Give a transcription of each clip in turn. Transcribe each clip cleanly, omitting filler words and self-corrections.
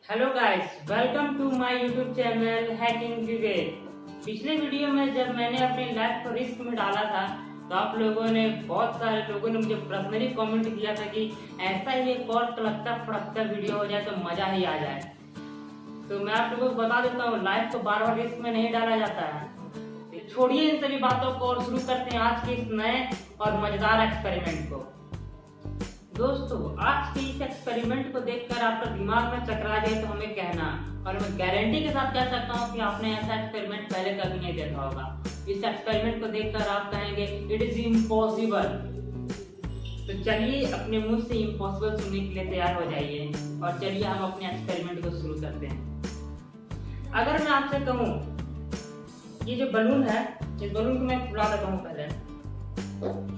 Hello guys, welcome to my YouTube channel hacking Vivek. पिछले video में जब मैंने अपनी लाइफ को रिस्क में डाला था तो आप लोगों ने, बहुत सारे लोगों ने मुझे पर्सनली कमेंट किया था कि ऐसा ही एक और तड़कता फड़कता वीडियो हो जाए तो मजा ही आ जाए। तो मैं आप लोगों को बता देता हूँ, लाइफ को बार बार रिस्क में नहीं डाला जाता है। तो छोड़िए इन सभी बातों को और शुरू करते हैं आज के इस नए और मजेदार एक्सपेरिमेंट को। दोस्तों, आज के इस एक्सपेरिमेंट को देखकर आपका दिमाग में चकरा जाए तो हमें कहना, और मैं गारंटी के साथ कह सकता हूँ कि आपने ऐसा एक्सपेरिमेंट पहले कभी नहीं देखा होगा। इस एक्सपेरिमेंट को देखकर आप कहेंगे इट इज इम्पॉसिबल। तो चलिए अपने मुंह से इम्पॉसिबल सुनने के लिए तैयार हो जाइए और चलिए हम अपने एक्सपेरिमेंट को शुरू करते हैं। अगर मैं आपसे कहूँ, ये जो बलून है, इस बलून को मैं फुला देता हूँ पहले।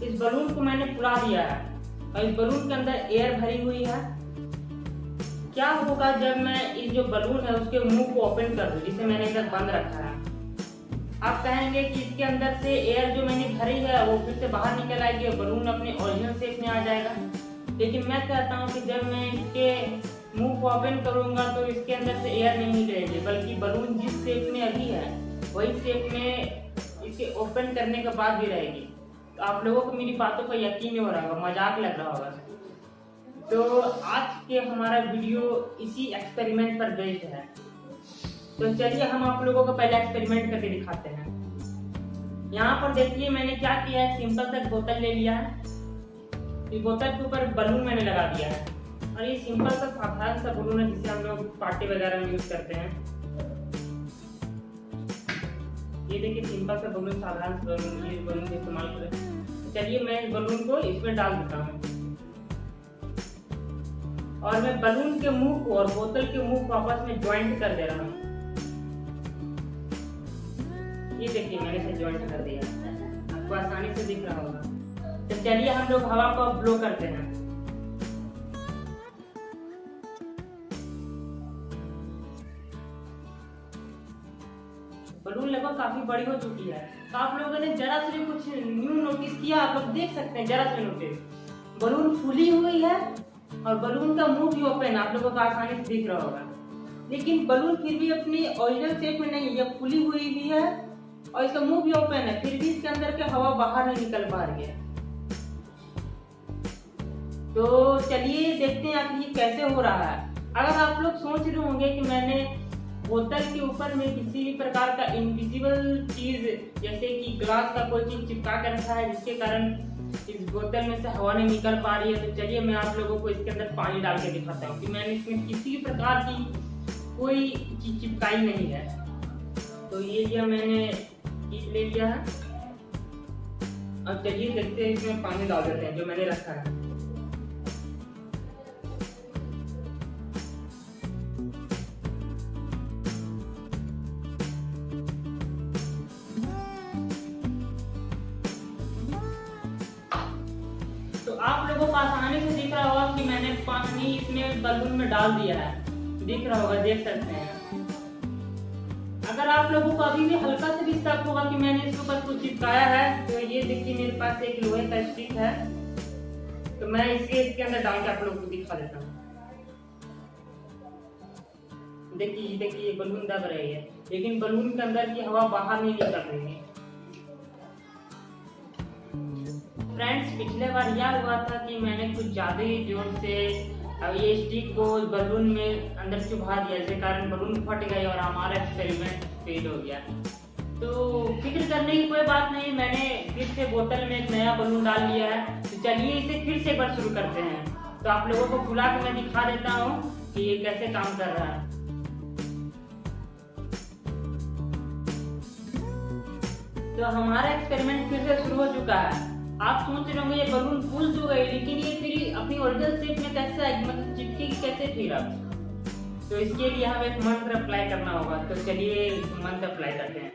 इस बलून को मैंने फुला दिया है और इस बलून के अंदर एयर भरी हुई है। क्या होगा जब मैं इस जो बलून है उसके मुंह को ओपन कर दूं, जिसे मैंने इधर बंद रखा है। आप कहेंगे कि इसके अंदर से एयर जो मैंने भरी है वो फिर से बाहर निकल आएगी और बलून अपने ओरिजिनल शेप में आ जाएगा। लेकिन मैं कहता हूँ कि जब मैं इसके मुंह को ओपन करूंगा तो इसके अंदर से एयर नहीं निकलेगी, बल्कि बलून जिस शेप में अभी है वही शेप में इसके ओपन करने के बाद भी रहेगी। तो आप लोगों को मेरी बातों पर यकीन नहीं हो रहा होगा, मजाक लग रहा होगा। तो आज के हमारा वीडियो इसी एक्सपेरिमेंट पर बेस्ड है। तो चलिए हम आप लोगों को पहले एक्सपेरिमेंट करके दिखाते हैं। यहाँ पर देखिए मैंने क्या किया है, सिंपल सा बोतल ले लिया है। इस बोतल के ऊपर बलून मैंने लगा दिया है और ये सिंपल सा साधारण सा बलून है जिसे हम लोग पार्टी वगैरह में यूज करते हैं। ये देखिए सिंपल सा बलून, साधारण बलून, ये बलून का इस्तेमाल करें। चलिए मैं इस बलून को इसमें डाल देता हूँ और मैं बलून के मुंह को और बोतल के मुंह को आपस में ज्वाइंट कर दे रहा हूँ। ये देखिए मैंने इसे ज्वाइंट कर दिया, आपको आसानी से दिख रहा होगा। तो चलिए हम लोग हवा को ब्लो करते हैं। बलून लगभग काफी बड़ी हो चुकी है। तो आप लोगों ने जरा से भी कुछ न्यू नोटिस किया? आप लोग देख सकते हैं, जरा से नोटिस, बलून फूली हुई है और बलून का मुंह भी ओपन, आप लोगों को आसानी से दिख रहा होगा। लेकिन बलून फिर भी अपनी ओरिजिनल शेप में नहीं है, फूली हुई भी है और इसका मुंह भी ओपन है, फिर भी इसके अंदर के हवा बाहर नहीं निकल पा रही है। तो चलिए देखते हैं आखिर ये कैसे हो रहा है। अगर आप लोग सोच रहे होंगे कि मैंने बोतल के ऊपर में किसी भी प्रकार का इनविजिबल चीज, जैसे कि ग्लास का कोई चीज चिपका कर रखा है जिसके कारण इस बोतल में से हवा नहीं निकल पा रही है, तो चलिए मैं आप लोगों को इसके अंदर पानी डाल के दिखाता हूँ कि मैंने इसमें किसी भी प्रकार की कोई चीज चिपकाई नहीं है। तो ये लिया मैंने, चीज ले लिया है और चलिए देखते हैं, इसमें पानी डाल देते हैं जो मैंने रखा है। तो आप लोगों को आसानी से दिख रहा होगा कि मैंने पानी इसमें बलून में डाल दिया है, दिख रहा होगा, देख सकते हैं। अगर आप लोगों को अभी भी हल्का से भी शक होगा कि मैंने इसके ऊपर कुछ चिपकाया है, तो ये देखिए मेरे पास एक लोहे का स्टिक है, तो मैं इसके अंदर डाल के आप लोगों को दिखा देता हूँ। देखिए देखिए बलून दब रही है, लेकिन बलून के अंदर की हवा बाहर नहीं निकल रही है। फ्रेंड्स, पिछले बार यह हुआ था कि मैंने कुछ ज्यादा ही जोर से ये स्टिक को बलून में अंदर चुभा दिया, जिसके कारण बलून फट गई और हमारा एक्सपेरिमेंट फेल हो गया। तो फिक्र करने की कोई बात नहीं, मैंने फिर से बोतल में एक नया बलून डाल लिया है। तो चलिए इसे फिर से एक बार शुरू करते हैं। तो आप लोगों को खुला के मैं दिखा देता हूँ कि ये कैसे काम कर रहा है। तो हमारा एक्सपेरिमेंट फिर से शुरू हो चुका है। आप सोच रहे होंगे ये बलून फूल तो गई, लेकिन ये फिर अपनी ओरिजिनल शेप में कैसे आएगी, मतलब चिपकेगी कैसे फिर अब? तो इसके लिए हमें एक मंत्र अप्लाई करना होगा। तो चलिए मंत्र अप्लाई करते हैं।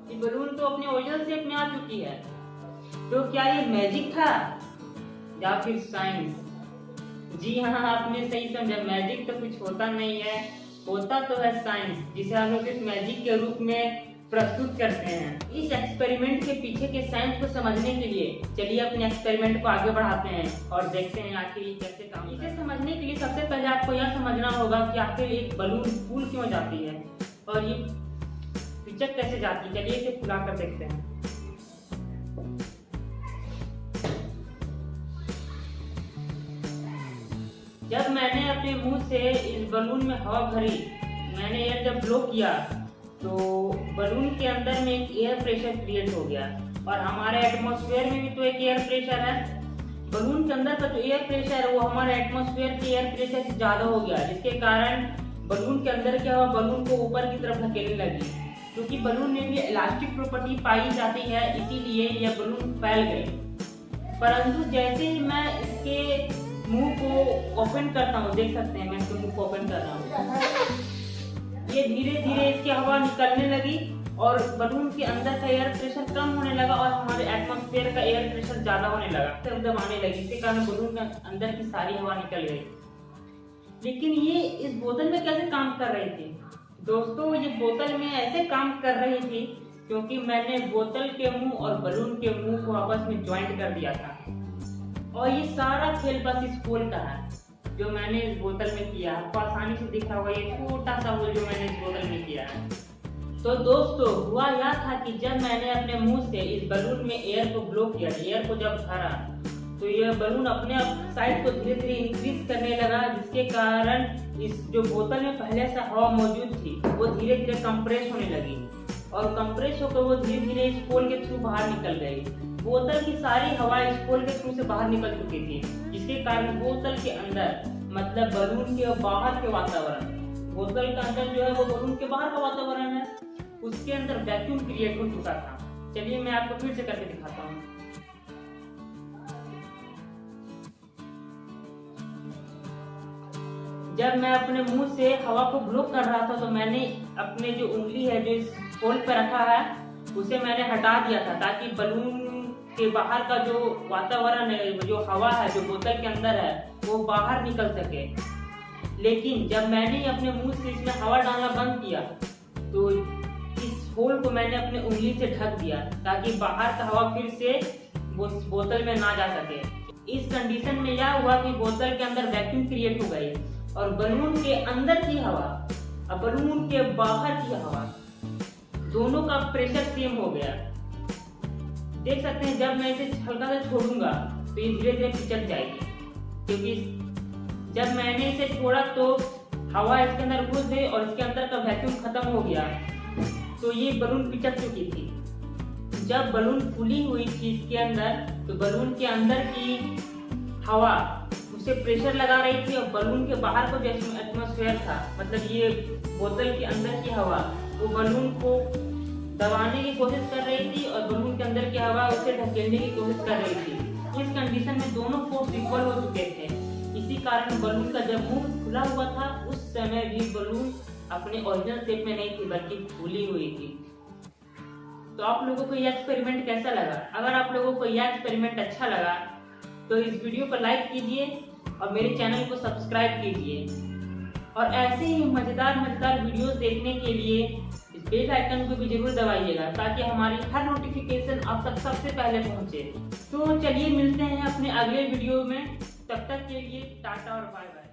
ये बलून तो अपनी ओरिजिनल शेप में आ चुकी है। तो क्या ये मैजिक था या फिर साइंस? जी हाँ, आपने सही समझा, मैजिक तो कुछ होता नहीं है। होता तो है साइंस, जिसे हम लोग इस मैजिक के रूप में प्रस्तुत करते हैं। इस एक्सपेरिमेंट के पीछे के साइंस को समझने के लिए चलिए अपने एक्सपेरिमेंट को आगे बढ़ाते हैं और देखते हैं आखिर ये कैसे काम। इसे समझने के लिए सबसे पहले आपको यह समझना होगा कि आखिर एक बलून फूल क्यों जाती है और ये पिचक कैसे जाती है। चलिए इसे फुला कर देखते हैं। जब मैंने अपने मुंह से इस बलून में हवा भरी, मैंने एयर जब ब्लो किया तो बलून के अंदर में एक एयर प्रेशर क्रिएट हो गया और हमारे एटमॉस्फेयर में भी तो एक एयर प्रेशर है। बलून के अंदर का जो एयर प्रेशर है वो हमारे एटमॉस्फेयर के एयर प्रेशर से ज्यादा हो गया, जिसके कारण बलून के अंदर की हवा बलून को ऊपर की तरफ धकेलने लगी। क्योंकि बलून में भी इलास्टिक प्रॉपर्टी पाई जाती है, इसीलिए यह बलून फैल गई। परंतु जैसे ही मैं इसके मुंह को ओपन करता हूँ, देख सकते हैं मैं इसके मुंह को ओपन कर रहा हूँ, ये धीरे धीरे इसकी हवा निकलने लगी और बलून के अंदर का एयर प्रेशर कम होने लगा और हमारे एटमॉस्फेयर का एयर प्रेशर ज्यादा होने लगा, तब दबाने लगी। इसके कारण बलून के अंदर की सारी हवा निकल गई। लेकिन ये इस बोतल में कैसे काम कर रही थी? दोस्तों, ये बोतल में ऐसे काम कर रही थी क्योंकि मैंने बोतल के मुंह और बलून के मुंह को आपस में ज्वाइंट कर दिया था। और ये सारा खेल बस इस होल का है जो मैंने इस बोतल में किया। आपको आसानी से दिख रहा होगा ये छोटा सा होल जो मैंने इस बोतल में किया है। तो दोस्तों, हुआ यह था कि जब मैंने अपने मुंह से इस बलून में एयर को ब्लो किया, एयर को जब भरा तो यह बलून अपने साइड को धीरे धीरे इंक्रीज करने लगा, जिसके कारण इस जो बोतल में पहले से हवा मौजूद थी वो धीरे धीरे कंप्रेस होने लगी और कंप्रेस होकर वो धीरे धीरे इस होल के थ्रू बाहर निकल गई। बोतल की सारी हवा इस होल के थ्रू से बाहर निकल चुकी थी, जिसके कारण बोतल के अंदर मतलब बलून के बाहर के वातावरण, बोतल का अंदर जो है वो बलून के बाहर का वातावरण है, उसके अंदर वैक्यूम क्रिएट हो चुका था। चलिए मैं आपको फिर से करके दिखाता हूँ। जब मैं अपने मुंह से हवा को ब्लो कर रहा था तो मैंने अपने जो उंगली है जो इस होल पे रखा है उसे मैंने हटा दिया था, ताकि बलून के बाहर का जो वातावरण है, जो हवा है जो बोतल के अंदर है वो बाहर निकल सके। लेकिन जब मैंने अपने मुंह से इसमें हवा डालना बंद किया तो इस होल को मैंने अपने उंगली से ढक दिया, ताकि बाहर का हवा फिर से बोतल में ना जा सके। इस कंडीशन में यह हुआ कि बोतल के अंदर वैक्यूम क्रिएट हो गई और बलून के अंदर की हवा और बलून के बाहर की हवा दोनों का प्रेशर सेम हो गया। देख सकते हैं जब मैं इसे हल्का सा छोड़ूंगा तो ये धीरे धीरे पिचक जाएगी, क्योंकि जब मैंने इसे छोड़ा तो हवा इसके अंदर घुस गई और इसके अंदर का वैक्यूम खत्म हो गया, तो ये बलून पिचक चुकी थी। जब बलून फुली हुई थी इसके अंदर तो बलून के अंदर की हवा उसे प्रेशर लगा रही थी और बलून के बाहर को जो एटमॉस्फेयर था, मतलब ये बोतल के अंदर की हवा, वो बलून को दबाने की कोशिश कर रही थी और बलून के अंदर की हवा उसे धकेलने की कोशिश कर रही थी। इस कंडीशन में दोनों फोर्स इक्वल हो चुके थे। इसी कारण बलून का जब मुंह खुला हुआ था उस समय भी बलून अपने ओरिजिनल शेप में नहीं थी बल्कि फूली हुई थी। तो आप लोगों को यह एक्सपेरिमेंट कैसा लगा? अगर आप लोगों को यह एक्सपेरिमेंट अच्छा लगा तो इस वीडियो को लाइक कीजिए और मेरे चैनल को सब्सक्राइब कीजिए। और ऐसे ही मजेदार वीडियोस देखने के लिए इस बेल आइकन को भी जरूर दबाइएगा, ताकि हमारी हर नोटिफिकेशन आप तक सबसे पहले पहुंचे। तो चलिए मिलते हैं अपने अगले वीडियो में, तब तक के लिए टाटा और बाय बाय।